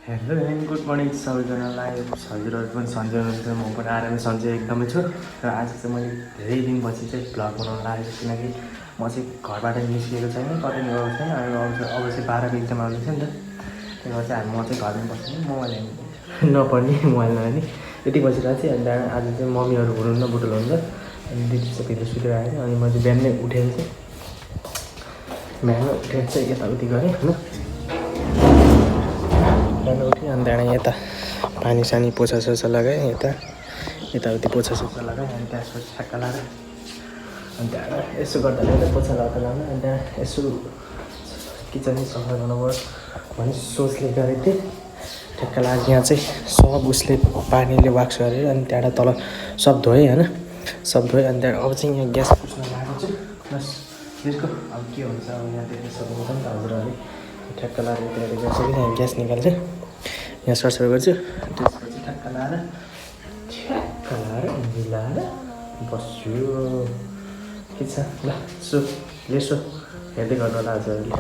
Hello and good morning सबैजनालाई। हजुरहरू पनि सन्चै हुनुहुन्छ, म पनि आरामै सन्चै एकदमै छु। र आज चाहिँ मैले धेरै दिनपछि चाहिँ भ्लग बनाउन लागेको, किनकि म चाहिँ घरबाट निस्किएको छैन, कतै नि गएको छैन। अब चाहिँ 12को इक्जाम आउँदैछ नि त, त्यही भएर चाहिँ म चाहिँ घरमै बस्छु, मोबाइल नपढ्ने, मोबाइल नहेर्ने यति बसिरहेको थिएँ। अन्त आज चाहिँ मम्मीहरू हुनुहुन्न, बुटुल हुन्छ, अनि दिदी चाहिँ भित्र सुतेर आएको थियो। अनि म चाहिँ बिहानै उठेको चाहिँ यताउति गरेँ होइन। बिहान उठेँ अनि त्यहाँबाट यता पानी सानी पोछासोछा लगाएँ, यताउति पोछासोछा लगाएँ। अनि त्यसपछि ठ्याक्क लगाएर अनि त्यहाँबाट यसो गर्दा पोछा लगाउँदा अनि त्यहाँ यसो किचन सफा गर्नुपर्छ भन्ने सोचले गरेको थिएँ। ठ्याक्क लाग्यो यहाँ चाहिँ सब उसले पानीले वाक्स गरेर अनि त्यहाँबाट तल सब धोएँ होइन, सब धोएँ। अनि त्यहाँबाट अब चाहिँ यहाँ ग्यास पुस्न लागेको छु। प्लस त्यसको अब के हुन्छ, अब यहाँ देख्न सक्नुहुन्छ नि त हजुरहरूले। ठ्याक्क लगाएर त्यहाँबाट यहाँ ग्यास निकाल्छु, यहाँ सरसर गर्छु। त्यसपछि ठ्याक्क लगाएर मिलाएर बस्छु। के छ ल, यसो हेर्दै गर्नु होला हजुरहरूले।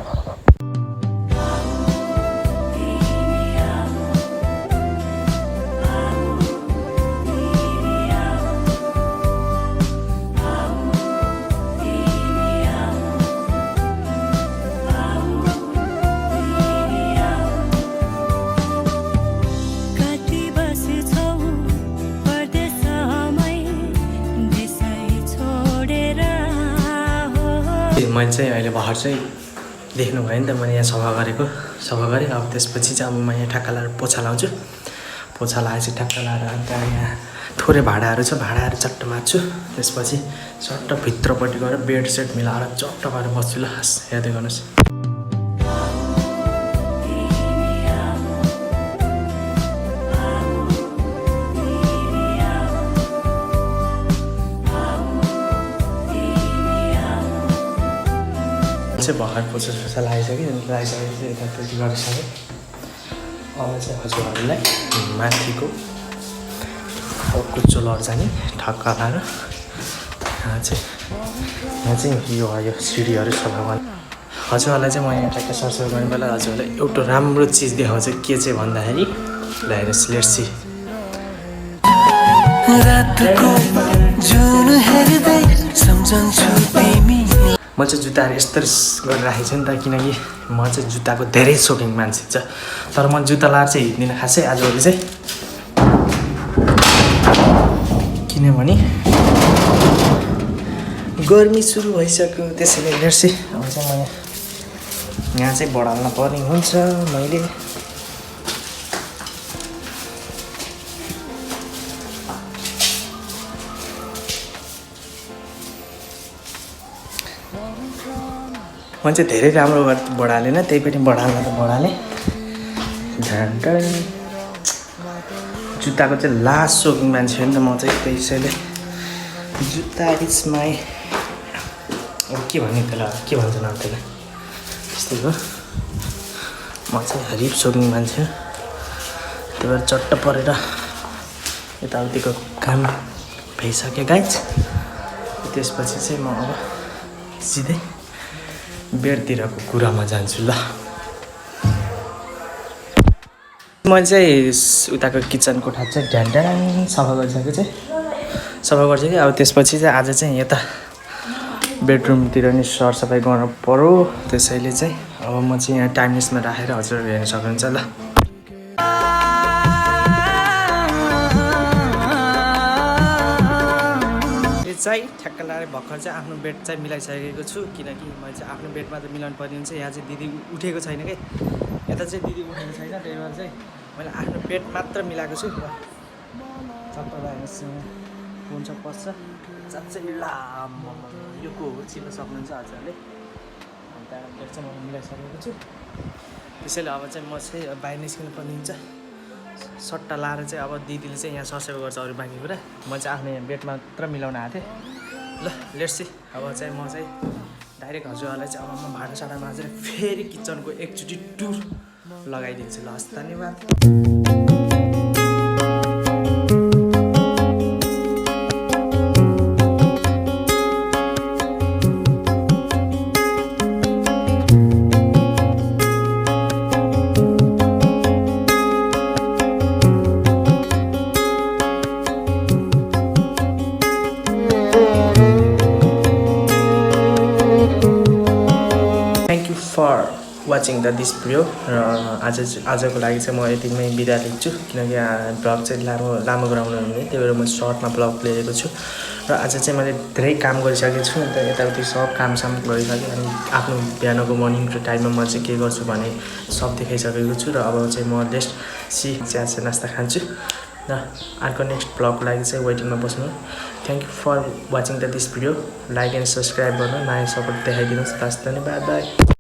मैले चाहिँ अहिले भर्खर चाहिँ देख्नुभयो नि त, मैले यहाँ सफा गरेँ। अब त्यसपछि चाहिँ अब म यहाँ ठ्याक्क लगाएर पोछा लाउँछु। पोछा लगाएपछि ठ्याक्क लगाएर अनि त्यहाँ यहाँ थोरै भाँडाहरू छ, भाँडाहरू चट्ट माझ्छु। त्यसपछि चट्ट भित्रपट्टि गएर बेड सेट मिलाएर चट्ट गरेर बस्छु। ल हेर्दै गर्नुहोस्। भर्खर पोछा लगाइसकेँ, अनि लगाइसकेपछि यतापट्टि गरिसकेँ। अब चाहिँ हजुरहरूलाई माथिको कुच्चो लड्जाने ठक्क लगाएर यहाँ चाहिँ यो सिडीहरू सफा गर्ने। हजुरहरूलाई चाहिँ म यहाँ ठ्याक्क सरसर गर्ने बेला हजुरहरूलाई एउटा राम्रो चिज देखाउँछ। के चाहिँ भन्दाखेरि ल हेर्नुहोस्, लेट्स सी। म चाहिँ जुत्ताहरू यस्तो गरेर राखेको छु नि त, किनकि म चाहिँ जुत्ताको धेरै सोकिङ मान्छे छ। तर म जुत्ता लाएर चाहिँ हिँड्दिनँ खासै आजभोलि चाहिँ, किनभने गर्मी सुरु भइसक्यो। त्यसैले हेर्छु अब चाहिँ म यहाँ चाहिँ बढाल्न पर्ने हुन्छ। मैले चाहिँ धेरै राम्रो बढालेन, त्यही पनि बढाल्न त बढालेँ। जुत्ताको चाहिँ लास्ट सोकिङ मान्छे हो नि त म चाहिँ, त्यसैले जुत्ता इज माई के भन्ने त्यसलाई, के भन्छन् अब त्यसलाई, त्यस्तै हो। म चाहिँ हरिफ सोकिङ मान्छे हो। त्यही भएर चट्ट परेर यताउतिको काम भइसक्यो गाइज। त्यसपछि चाहिँ म अब सिधै बेडतिरको कुरामा जान्छु। ल मैले चाहिँ उताको किचन कोठा चाहिँ ढ्याङ सफा गरिसकेँ। अब त्यसपछि चाहिँ आज चाहिँ यता बेडरुमतिर नि सरसफाइ गर्नु पर्यो। त्यसैले चाहिँ अब म चाहिँ यहाँ टाइमलेसमा राखेर हजुरहरू हेर्न सक्नुहुन्छ। ल चाहिँ ठ्याक्क लगाएर भर्खर चाहिँ आफ्नो बेड चाहिँ मिलाइसकेको छु, किनकि मैले चाहिँ आफ्नो बेडमा त मिलाउनु पर्ने हुन्छ। यहाँ चाहिँ दिदी उठेको छैन कि, यता चाहिँ दिदी उठेको छैन, त्यही भएर चाहिँ मैले आफ्नो बेड मात्र मिलाएको छु। र चट्ट हेर्नुहोस् फोन सब पस्छ साँच्चै लामो, यो को हो चिन्न सक्नुहुन्छ हजुरहरूले। अनि त्यहाँबाट बेड चाहिँ मैले मिलाइसकेको छु। त्यसैले अब चाहिँ म चाहिँ बाहिर निस्किनु पर्ने हुन्छ। सट्टा लाएर चाहिँ अब दिदीले चाहिँ यहाँ सरसेवा गर्छ अरू बाँकी कुरा। म चाहिँ आफ्नो यहाँ बेड मात्र मिलाउन आएको थिएँ। ल लेट्स सी। अब चाहिँ म चाहिँ डाइरेक्ट हजुरहरूलाई चाहिँ अब म भाँडासाँडा माझेर फेरि किचनको एकचोटि टुर लगाइदिन्छु। ल हस्, धन्यवाद। For watching the this video र आजको लागि चाहिँ म यतिमै बिदा लिन्छु किनकि ब्लग चाहिँ लामो गराउनु हुने त्यही भएर म सर्टमा ब्लग ल्याएको छु र आज चाहिँ मैले धेरै काम गरिसकेको छु अन्त यताउति सब कामसाम गरिसकेँ अनि आफ्नो बिहानको मर्निङको टाइममा म चाहिँ के गर्छु भने सब देखाइसकेको छु र अब चाहिँ म लेस्ट चिया नास्ता खान्छु र अर्को नेक्स्ट ब्लगको लागि चाहिँ वेटिङमा बस्नु thank you for watching the this video like and subscribe गर्नु नयाँ सपोर्ट देखाइदिनुहोस् हस् धन्यवाद बाई